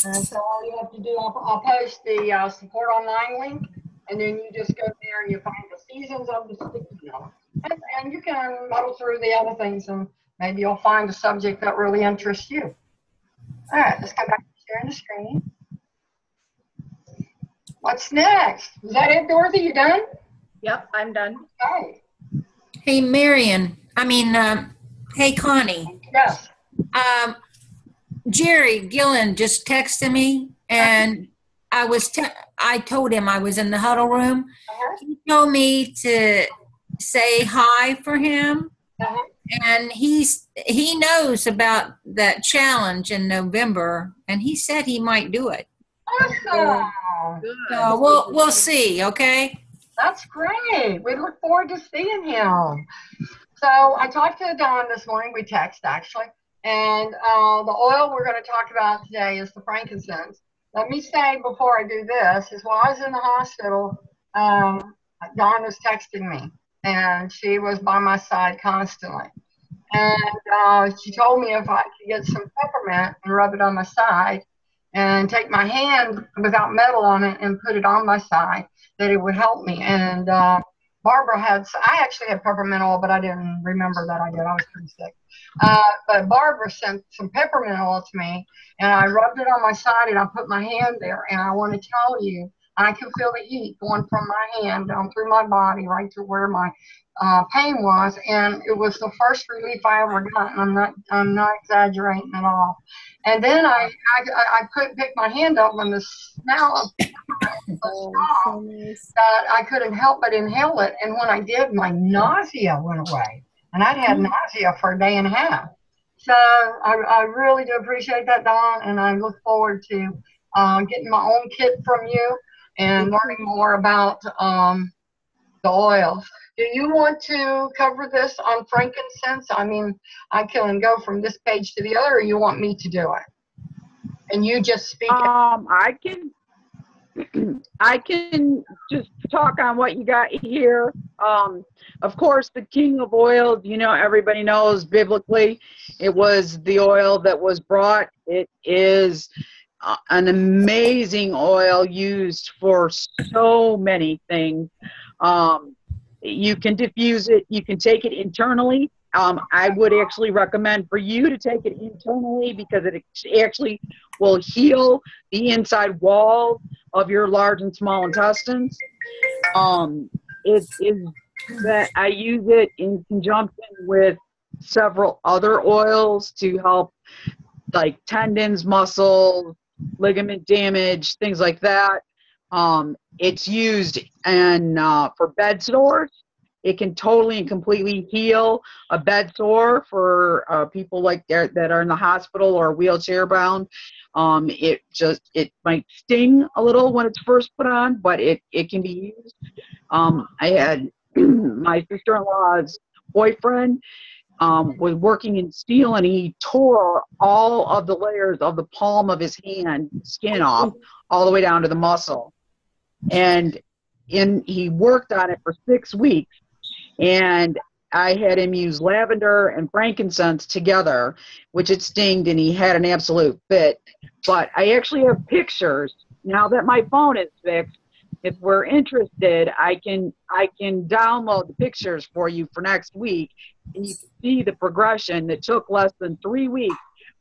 [SPEAKER 1] And so all you have to do, I'll post the support online link, and then you just go there and you find the Seasons of the Sticky Notes. And you can muddle through the other things, and maybe you'll find a subject that really interests you. All right, let's go back to sharing the screen. What's next? Is that it, Dorothy? You done?
[SPEAKER 5] Yep, I'm done.
[SPEAKER 1] Okay.
[SPEAKER 4] Hey, hey, Connie.
[SPEAKER 1] Yes.
[SPEAKER 4] Jerry Gillen just texted me, and I told him I was in the huddle room. He told me to say hi for him, and he knows about that challenge in November, and he said he might do it.
[SPEAKER 1] Awesome.
[SPEAKER 4] So we'll see. Okay.
[SPEAKER 1] That's great. We look forward to seeing him. So I talked to Don this morning. We text actually. And the oil we're going to talk about today is the frankincense. Let me say before I do this is while I was in the hospital, Dawn was texting me, and she was by my side constantly. And she told me if I could get some peppermint and rub it on my side and take my hand without metal on it and put it on my side, that it would help me. And Barbara I actually had peppermint oil, but I didn't remember that I did. I was pretty sick. But Barbara sent some peppermint oil to me, and I rubbed it on my side, and I put my hand there. And I want to tell you, I can feel the heat going from my hand down through my body right to where my pain was, and it was the first relief I ever got. And I'm not exaggerating at all. And then I picked my hand up, and the smell of so strong that I couldn't help but inhale it. And when I did, my nausea went away. And I'd had nausea for a day and a half. So I really do appreciate that, Dawn, and I look forward to getting my own kit from you and learning more about the oils. Do you want to cover this on frankincense? I mean, I can go from this page to the other, or you want me to do it? And you just speak.
[SPEAKER 6] I can just talk on what you got here. Of course, the king of oils, you know, everybody knows biblically, it was the oil that was brought. It is an amazing oil used for so many things. You can diffuse it. You can take it internally. I would actually recommend for you to take it internally because it actually will heal the inside wall of your large and small intestines. It is that I use it in conjunction with several other oils to help, like tendons, muscles, ligament damage, things like that. It's used for bed sores. It can totally and completely heal a bed sore for people like that are in the hospital or wheelchair bound. It might sting a little when it's first put on, but it can be used. I had my sister-in-law's boyfriend was working in steel, and he tore all of the layers of the palm of his hand skin off all the way down to the muscle. And he worked on it for 6 weeks, and I had him use lavender and frankincense together, which it stinged, and he had an absolute fit. But I actually have pictures now that my phone is fixed. If we're interested, I can download the pictures for you for next week, and you can see the progression that took less than 3 weeks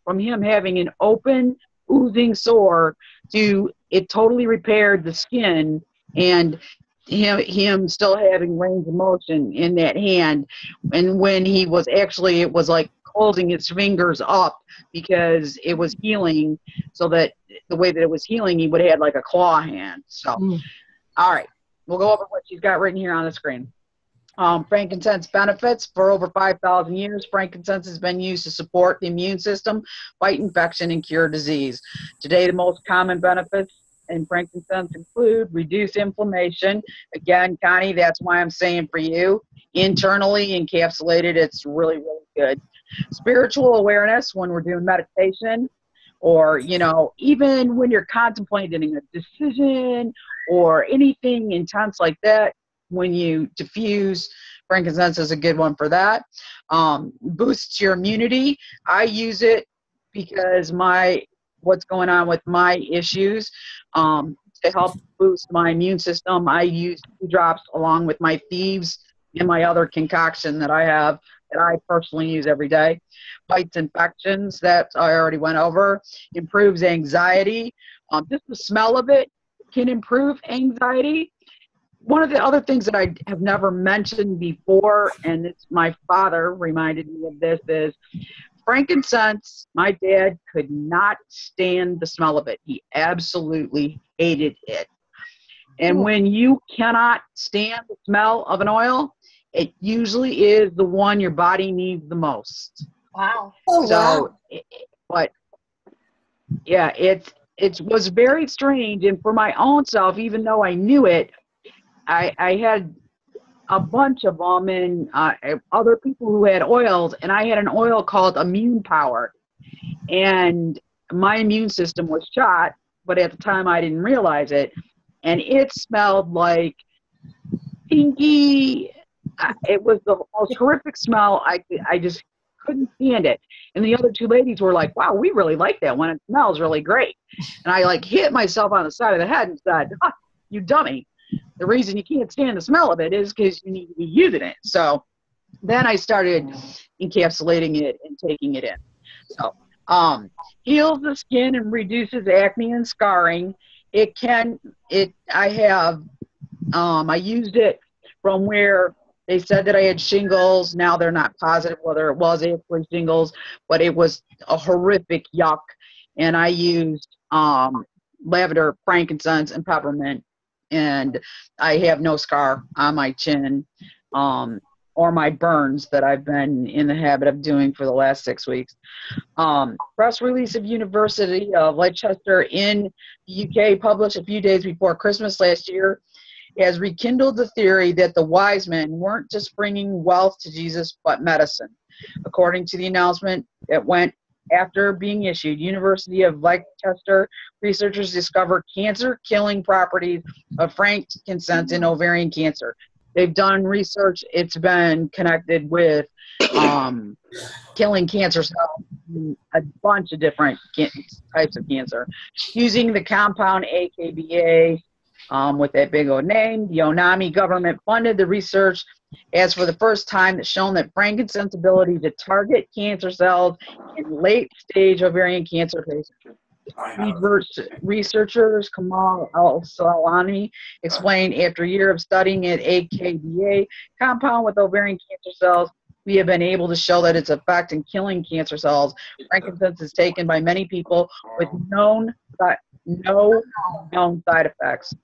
[SPEAKER 6] from him having an open, oozing sore to it totally repaired the skin, and him still having range of motion in that hand. And when he was actually, it was like holding his fingers up because it was healing, so that the way that it was healing, he would have had like a claw hand. So. All right, we'll go over what she's got written here on the screen. Frankincense benefits. For over 5,000 years, frankincense has been used to support the immune system, fight infection, and cure disease. Today, the most common benefits in frankincense include reduce inflammation. Again, Connie, that's why I'm saying for you, internally encapsulated, it's really, really good. Spiritual awareness when we're doing meditation, or, you know, even when you're contemplating a decision or anything intense like that, when you diffuse, frankincense is a good one for that. Boosts your immunity. I use it because what's going on with my issues, to help boost my immune system. I use 2 drops along with my thieves and my other concoction that I have that I personally use every day. Fights infections, that I already went over. Improves anxiety. Just the smell of it can improve anxiety. One of the other things that I have never mentioned before, and it's my father reminded me of this, is frankincense. My dad could not stand the smell of it. He absolutely hated it. And when you cannot stand the smell of an oil, it usually is the one your body needs the most.
[SPEAKER 1] Wow.
[SPEAKER 8] Oh,
[SPEAKER 6] wow. But yeah, it was very strange. And for my own self, even though I knew it, I had a bunch of them and other people who had oils, and I had an oil called Immune Power. And my immune system was shot, but at the time I didn't realize it. And it smelled like pinky. It was the most horrific smell. I just couldn't stand it. And the other 2 ladies were like, wow, we really like that one. It smells really great. And I like hit myself on the side of the head and said, you dummy. The reason you can't stand the smell of it is because you need to be using it. So then I started encapsulating it and taking it in. So heals the skin and reduces acne and scarring. I used it from where they said that I had shingles. Now they're not positive whether it was actually shingles, but it was a horrific yuck. And I used lavender, frankincense, and peppermint. And I have no scar on my chin
[SPEAKER 13] or my burns that I've been in the habit of doing for the last 6 weeks. Press release of University of Leicester in the UK, published a few days before Christmas last year, has rekindled the theory that the wise men weren't just bringing wealth to Jesus, but medicine. According to the announcement that went after being issued, University of Leicester researchers discovered cancer-killing properties of frankincense in ovarian cancer. They've done research. It's been connected with killing cancer cells in a bunch of different types of cancer. Using the compound AKBA, with that big old name, the Onami government funded the research as for the first time it's shown that frankincense ability to target cancer cells in late-stage ovarian cancer patients. Researchers Kamal Al-Salani explained, after a year of studying an AKBA compound with ovarian cancer cells, we have been able to show that its effect in killing cancer cells. Frankincense is taken by many people with no known side effects.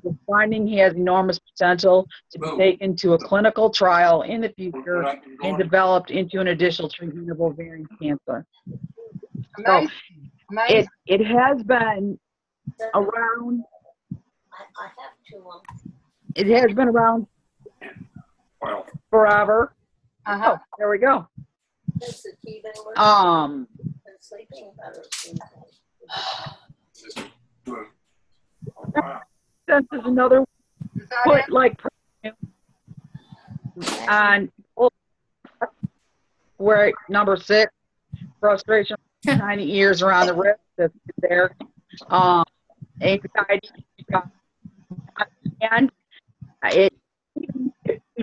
[SPEAKER 13] The finding has enormous potential to be taken to a clinical trial in the future and developed into an additional treatment of ovarian cancer. So it has been around. It has been around forever. Oh, there we go. Sense is another put like on where number 6, frustration, tiny ears around the wrist that's there, anxiety, and it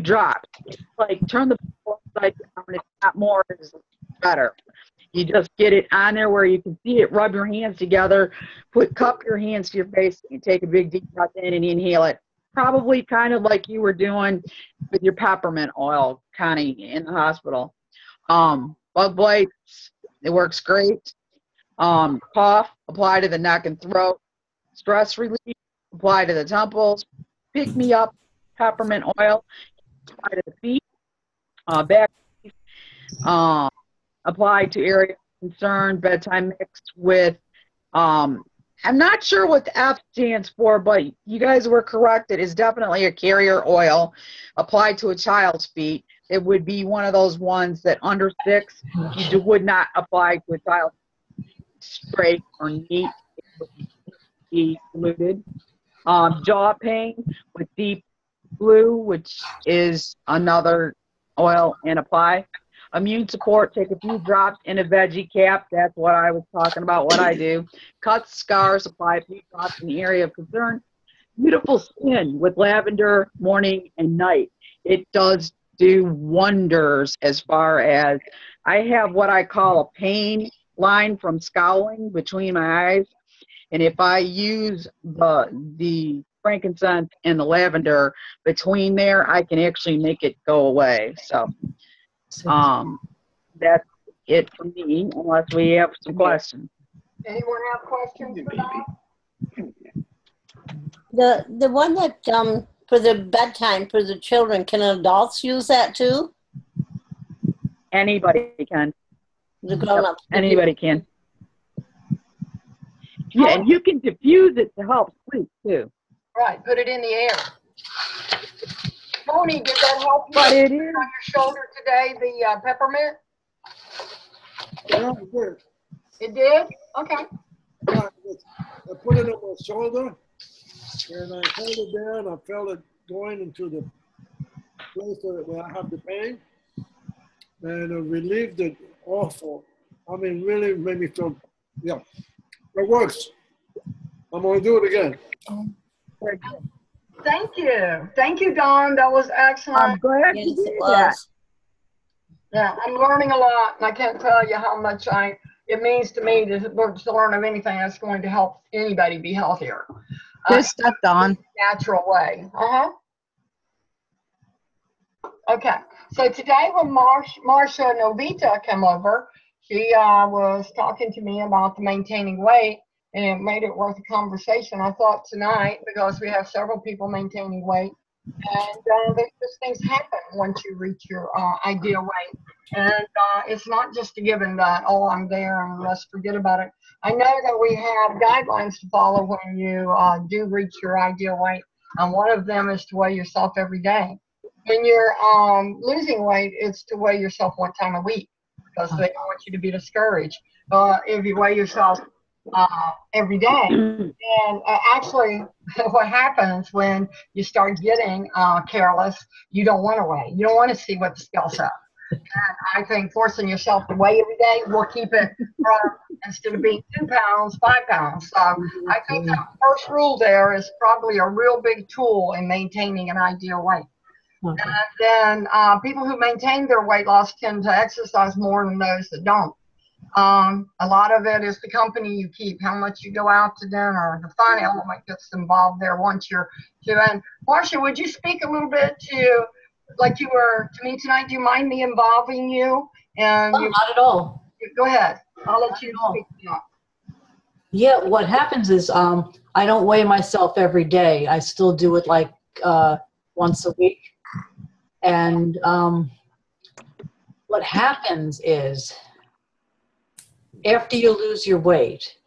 [SPEAKER 13] drops. It's like turn the upside down. It's not more, it's better. You just get it on there where you can see it. Rub your hands together. Cup your hands to your face and take a big deep breath in and inhale it. Probably kind of like you were doing with your peppermint oil, Connie, in the hospital. Bug bites, it works great. Cough, apply to the neck and throat. Stress relief, apply to the temples. Pick me up, peppermint oil, apply to the feet. Back. Applied to area of concern, bedtime mixed with, I'm not sure what the F stands for, but you guys were correct. It is definitely a carrier oil applied to a child's feet. It would be one of those ones that under 6, you would not apply to a child straight or neat. It would be diluted. Jaw pain with deep blue, which is another oil, and apply. Immune support, take a few drops in a veggie cap. That's what I was talking about, what I do. Cuts, scars, apply a few drops in the area of concern. Beautiful skin with lavender morning and night. It does do wonders as far as, I have what I call a pain line from scowling between my eyes. And if I use the frankincense and the lavender between there, I can actually make it go away. So that's it for me, unless we have some questions.
[SPEAKER 1] Anyone have questions for
[SPEAKER 8] that? The one that for the bedtime for the children, can adults use that too?
[SPEAKER 13] Anybody can.
[SPEAKER 8] The grown-ups.
[SPEAKER 13] Anybody can. Yeah, and you can diffuse it to help sleep too.
[SPEAKER 1] Right, put it in the air. Tony, did that help you
[SPEAKER 13] but it is
[SPEAKER 1] on your shoulder today, the peppermint?
[SPEAKER 10] Yeah, it did.
[SPEAKER 1] It did? Okay.
[SPEAKER 10] Yeah, I put it on my shoulder, and I held it there, and I felt it going into the place where I have the pain, and it relieved it awful. I mean, really made me feel, yeah, it works. I'm going to do it again.
[SPEAKER 1] Thank you. Thank you, Dawn. That was excellent.
[SPEAKER 13] I'm glad you did that.
[SPEAKER 1] Yeah, I'm learning a lot, and I can't tell you how much it means to me to learn of anything that's going to help anybody be healthier.
[SPEAKER 2] Good stuff, Dawn.
[SPEAKER 1] Natural way. Okay, so today when Marcia Novita came over, she was talking to me about the maintaining weight, and it made it worth a conversation. I thought tonight, because we have several people maintaining weight, And there's just things happen once you reach your ideal weight. And it's not just a given that, oh, I'm there and let's forget about it. I know that we have guidelines to follow when you do reach your ideal weight. And one of them is to weigh yourself every day. When you're losing weight, it's to weigh yourself one time a week because they don't want you to be discouraged. If you weigh yourself every day, and actually what happens when you start getting careless, you don't want to weigh. You don't want to see what the scale says. And I think forcing yourself to weigh every day will keep it from, instead of being 2 pounds, 5 pounds. So I think that first rule there is probably a real big tool in maintaining an ideal weight. Okay. And then people who maintain their weight loss tend to exercise more than those that don't. A lot of it is the company you keep, how much you go out to dinner, the fun element gets involved there once you're doing. Marcia, would you speak a little bit to, like you were to me tonight, do you mind me involving you? And
[SPEAKER 7] not at all.
[SPEAKER 1] Go ahead. I'll let you speak now.
[SPEAKER 7] Yeah, what happens is I don't weigh myself every day. I still do it like once a week. And what happens is after you lose your weight,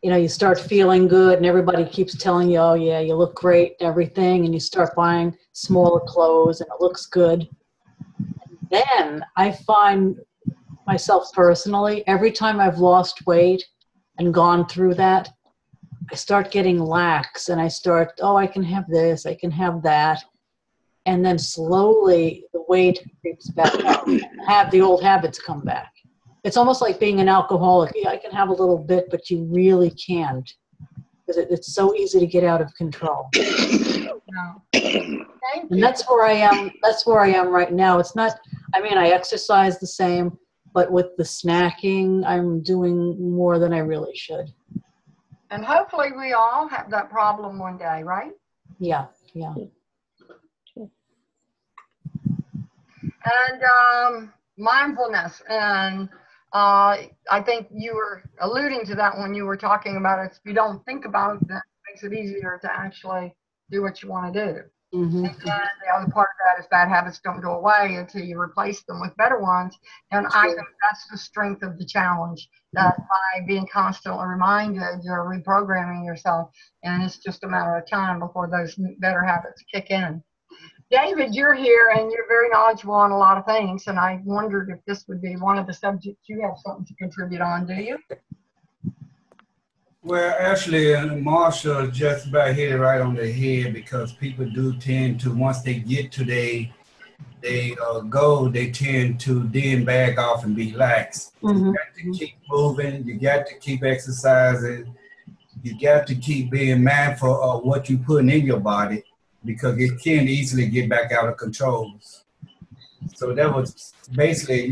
[SPEAKER 7] you know, you start feeling good and everybody keeps telling you, oh yeah, you look great and everything, and you start buying smaller clothes and it looks good. And then I find myself personally, every time I've lost weight and gone through that, I start getting lax and I start, oh, I can have this, I can have that. And then slowly the weight creeps back up. Have the old habits come back. It's almost like being an alcoholic. Yeah, I can have a little bit, but you really can't because it's so easy to get out of control. And that's where I am. That's where I am right now. It's not. I mean, I exercise the same, but with the snacking, I'm doing more than I really should.
[SPEAKER 1] And hopefully, we all have that problem one day, right?
[SPEAKER 7] Yeah. Yeah.
[SPEAKER 1] And mindfulness, and I think you were alluding to that when you were talking about it. If you don't think about it, that makes it easier to actually do what you want to do. Mm-hmm. And the other part of that is bad habits don't go away until you replace them with better ones. And I think that's the strength of the challenge, that by being constantly reminded, you're reprogramming yourself, and it's just a matter of time before those better habits kick in. David, you're here and you're very knowledgeable on a lot of things, and I wondered if this would be one of the subjects you have something to contribute on, do you?
[SPEAKER 12] Well, actually, Marsha just about hit it right on the head, because people do tend to, once they get to they goal, they tend to then back off and be lax. Mm-hmm. You got to keep moving, you got to keep exercising, you got to keep being mindful of what you're putting in your body, because it can easily get back out of control. So that was basically,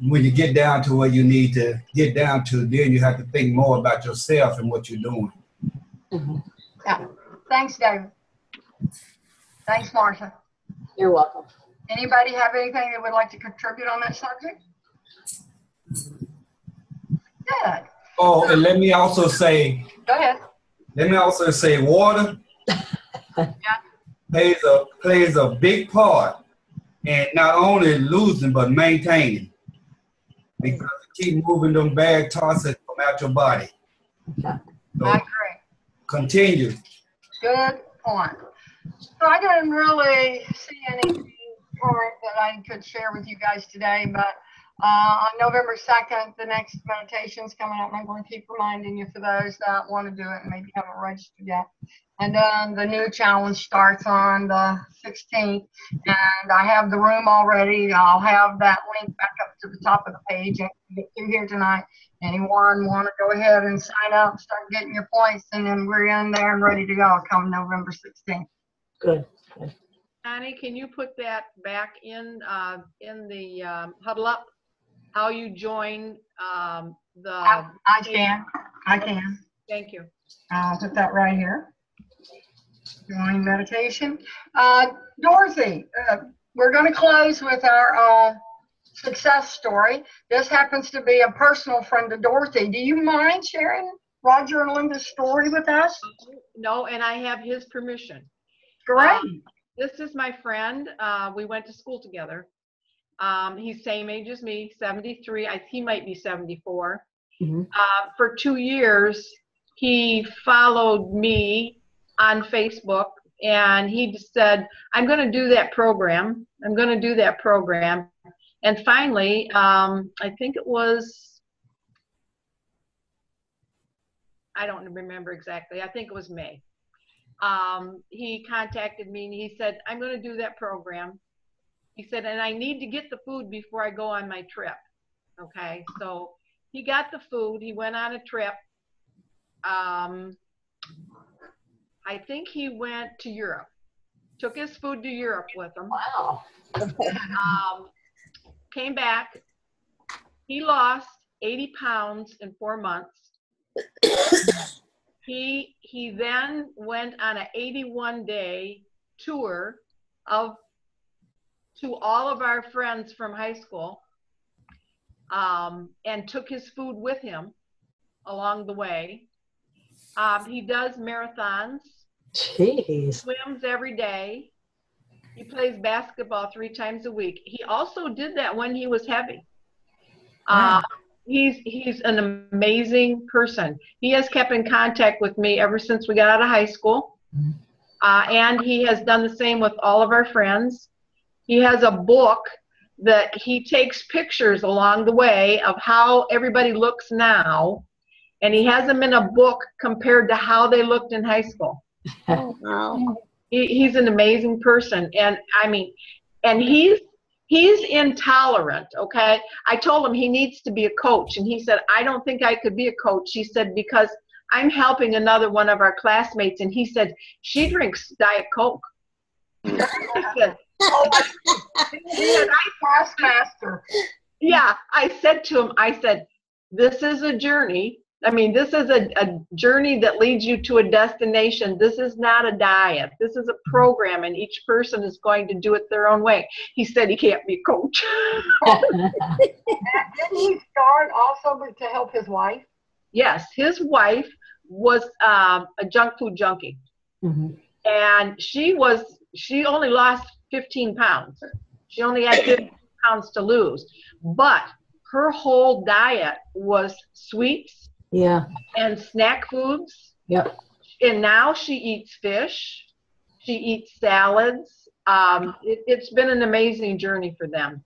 [SPEAKER 12] when you get down to where you need to get down to, then you have to think more about yourself and what you're doing.
[SPEAKER 1] Mm-hmm. Yeah. Thanks, David. Thanks, Marcia.
[SPEAKER 7] You're welcome.
[SPEAKER 1] Anybody have anything they would like to contribute on that subject? Good.
[SPEAKER 12] Oh, and let me also say.
[SPEAKER 1] Go ahead.
[SPEAKER 12] Let me also say, water plays a big part in not only losing but maintaining, because you keep moving them bad toxins from out your body. So
[SPEAKER 1] I agree.
[SPEAKER 12] Continue.
[SPEAKER 1] Good point. So I didn't really see anything current that I could share with you guys today, but on November 2nd, the next meditation's coming up. I'm going to keep reminding you for those that want to do it and maybe haven't registered yet. And then the new challenge starts on the 16th, and I have the room already. I'll have that link back up to the top of the page. And get through here tonight. Anyone want to go ahead and sign up, start getting your points, and then we're in there and ready to go come November 16th.
[SPEAKER 7] Good.
[SPEAKER 5] Connie, can you put that back in the Huddle Up? How you join the...
[SPEAKER 1] I can.
[SPEAKER 5] Thank you.
[SPEAKER 1] I'll put that right here. Join meditation. Dorothy, we're going to close with our success story. This happens to be a personal friend of Dorothy. Do you mind sharing Roger and Linda's story with us?
[SPEAKER 5] No, and I have his permission.
[SPEAKER 1] Great.
[SPEAKER 5] This is my friend. We went to school together. He's same age as me, 73. He might be 74.
[SPEAKER 7] Mm-hmm.
[SPEAKER 5] For 2 years, he followed me on Facebook, and he just said, I'm going to do that program. I'm going to do that program. And finally, I think it was, I don't remember exactly. I think it was May. He contacted me and he said, I'm going to do that program. He said, and I need to get the food before I go on my trip. Okay, so he got the food. He went on a trip. I think he went to Europe. Took his food to Europe with him.
[SPEAKER 7] Wow.
[SPEAKER 5] Came back. He lost 80 pounds in 4 months. He then went on an 81-day tour to all of our friends from high school, and took his food with him along the way. He does marathons.
[SPEAKER 7] Jeez.
[SPEAKER 5] Swims every day. He plays basketball 3 times a week. He also did that when he was heavy.
[SPEAKER 4] Wow.
[SPEAKER 5] He's an amazing person. He has kept in contact with me ever since we got out of high school. And he has done the same with all of our friends. He has a book that he takes pictures along the way of how everybody looks now. And he has them in a book compared to how they looked in high school.
[SPEAKER 8] Oh, wow.
[SPEAKER 5] He's an amazing person. And I mean, and he's intolerant, okay? I told him he needs to be a coach, and he said, I don't think I could be a coach. He said, because I'm helping another one of our classmates, and he said, she drinks Diet Coke. He said,
[SPEAKER 1] Taskmaster.
[SPEAKER 5] yeah, I said to him, I said, this is a journey. I mean, this is a journey that leads you to a destination. This is not a diet. This is a program, and each person is going to do it their own way. He said he can't be a coach.
[SPEAKER 1] Didn't he start also to help his wife?
[SPEAKER 5] Yes, his wife was a junk food junkie.
[SPEAKER 7] Mm-hmm.
[SPEAKER 5] And she only lost 15 pounds. She only had 15 pounds to lose. But her whole diet was sweets,
[SPEAKER 7] Yeah.
[SPEAKER 5] and snack foods.
[SPEAKER 7] Yep.
[SPEAKER 5] And now she eats fish. She eats salads. It's been an amazing journey for them.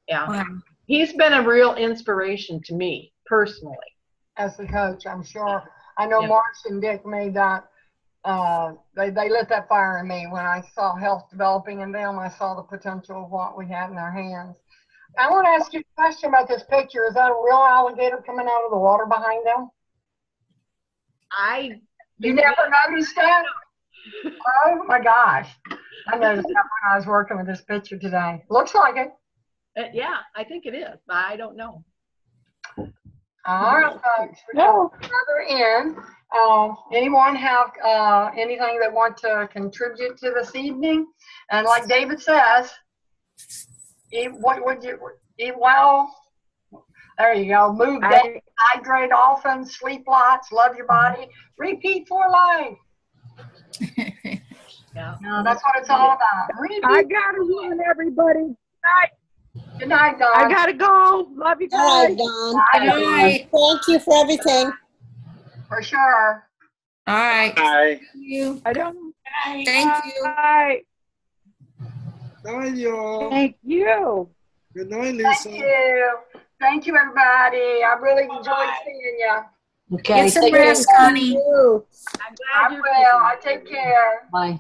[SPEAKER 5] Yeah.
[SPEAKER 4] Wow.
[SPEAKER 5] He's been a real inspiration to me personally.
[SPEAKER 1] As the coach, I'm sure. I know
[SPEAKER 5] Yeah.
[SPEAKER 1] March and Dick made that. They lit that fire in me when I saw health developing in them. I saw the potential of what we had in our hands. I want to ask you a question about this picture. Is that a real alligator coming out of the water behind them? You never noticed that? Oh my gosh. I noticed that when I was working with this picture today. Looks like it.
[SPEAKER 5] Yeah, I think it is, but I don't know.
[SPEAKER 1] All right, folks. We're going further in. Anyone have anything they want to contribute to this evening? And like David says, eat well. There you go. Move daily, hydrate often, sleep lots, love your body, repeat for life.
[SPEAKER 5] Yeah.
[SPEAKER 1] No, that's what it's all about. Repeat.
[SPEAKER 13] I gotta run, everybody. Good night.
[SPEAKER 1] Good night, Don.
[SPEAKER 13] I gotta go. Love you guys.
[SPEAKER 8] All right, Don.
[SPEAKER 1] Bye.
[SPEAKER 4] Bye.
[SPEAKER 8] Thank you for everything.
[SPEAKER 1] For sure.
[SPEAKER 4] All right.
[SPEAKER 3] Bye.
[SPEAKER 4] Thank you.
[SPEAKER 13] I don't.
[SPEAKER 4] Thank you.
[SPEAKER 13] Bye.
[SPEAKER 10] Bye, y'all.
[SPEAKER 13] Thank you.
[SPEAKER 10] Good night, Lisa.
[SPEAKER 1] Thank you. Thank you, everybody. I really enjoyed seeing you.
[SPEAKER 7] Okay.
[SPEAKER 4] Get some
[SPEAKER 7] take care.
[SPEAKER 4] rest, Connie.
[SPEAKER 8] You.
[SPEAKER 5] I'm glad
[SPEAKER 1] I will. I take care.
[SPEAKER 7] Bye.